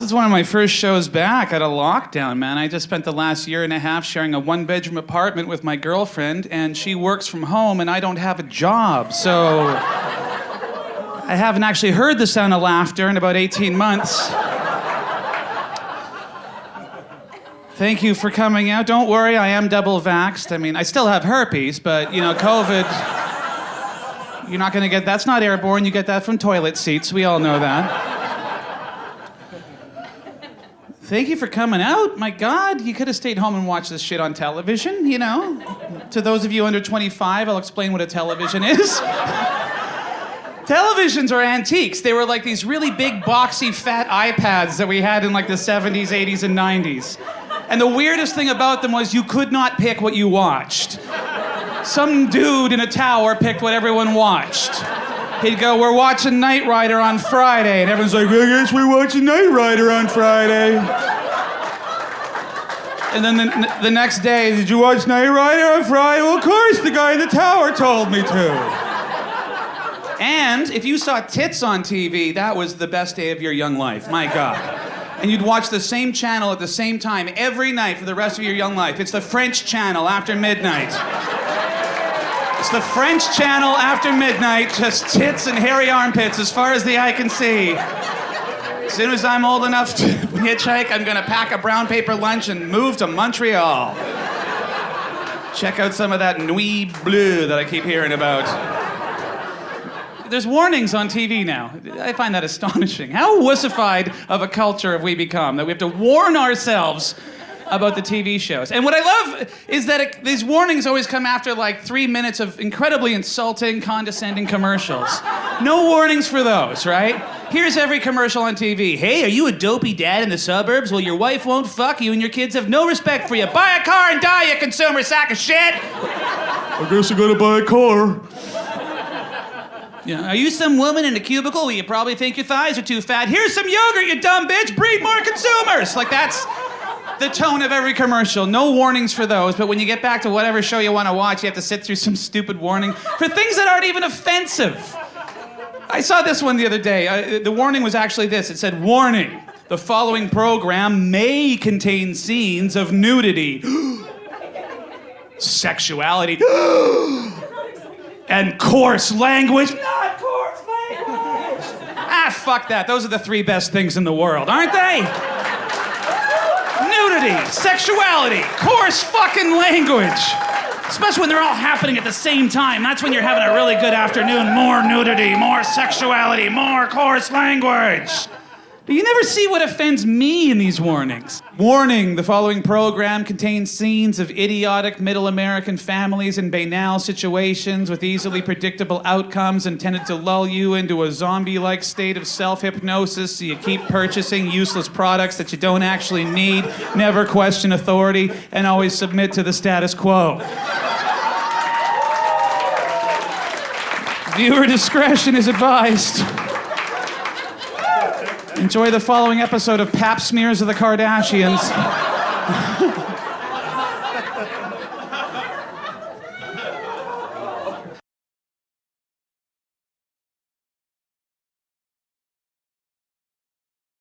This is one of my first shows back out of lockdown, man. I just spent the last year and a half sharing a one-bedroom apartment with my girlfriend, and she works from home, and I don't have a job, so I haven't actually heard the sound of laughter in about 18 months. Thank you for coming out. Don't worry, I am double vaxxed. I mean, I still have herpes, but, you know, COVID, you're not gonna get, that's not airborne, you get that from toilet seats, we all know that. Thank you for coming out. My God, you could have stayed home and watched this shit on television, you know? To those of you under 25, I'll explain what a television is. Televisions are antiques. They were like these really big, boxy, fat iPads that we had in like the 70s, 80s, and 90s. And the weirdest thing about them was you could not pick what you watched. Some dude in a tower picked what everyone watched. He'd go, we're watching Knight Rider on Friday. And everyone's like, I guess we're watching Knight Rider on Friday. And then the next day, did you watch Knight Rider on Friday? Well, of course, the guy in the tower told me to. And if you saw tits on TV, that was the best day of your young life. My God. And you'd watch the same channel at the same time every night for the rest of your young life. It's the French channel after midnight. It's the French channel after midnight, just tits and hairy armpits as far as the eye can see. As soon as I'm old enough to hitchhike, I'm gonna pack a brown paper lunch and move to Montreal. Check out some of that Nuit Bleu that I keep hearing about. There's warnings on TV now. I find that astonishing. How wussified of a culture have we become that we have to warn ourselves about the TV shows. And what I love is that these warnings always come after like 3 minutes of incredibly insulting, condescending commercials. No warnings for those, right? Here's every commercial on TV. Hey, are you a dopey dad in the suburbs? Well, your wife won't fuck you and your kids have no respect for you. Buy a car and die, you consumer sack of shit! I guess I gotta buy a car. Yeah, are you some woman in a cubicle where you probably think your thighs are too fat? Here's some yogurt, you dumb bitch! Breed more consumers! Like that's the tone of every commercial. No warnings for those, but when you get back to whatever show you want to watch, you have to sit through some stupid warning for things that aren't even offensive. I saw this one the other day. The warning was actually this. It said, warning, the following program may contain scenes of nudity, sexuality, and coarse language. Not coarse language! Ah, fuck that. Those are the 3 best things in the world, aren't they? Nudity, sexuality, coarse fucking language. Especially when they're all happening at the same time. That's when you're having a really good afternoon. More nudity, more sexuality, more coarse language. But you never see what offends me in these warnings. Warning, the following program contains scenes of idiotic middle American families in banal situations with easily predictable outcomes intended to lull you into a zombie-like state of self-hypnosis so you keep purchasing useless products that you don't actually need, never question authority, and always submit to the status quo. Viewer discretion is advised. Enjoy the following episode of Pap Smears of the Kardashians.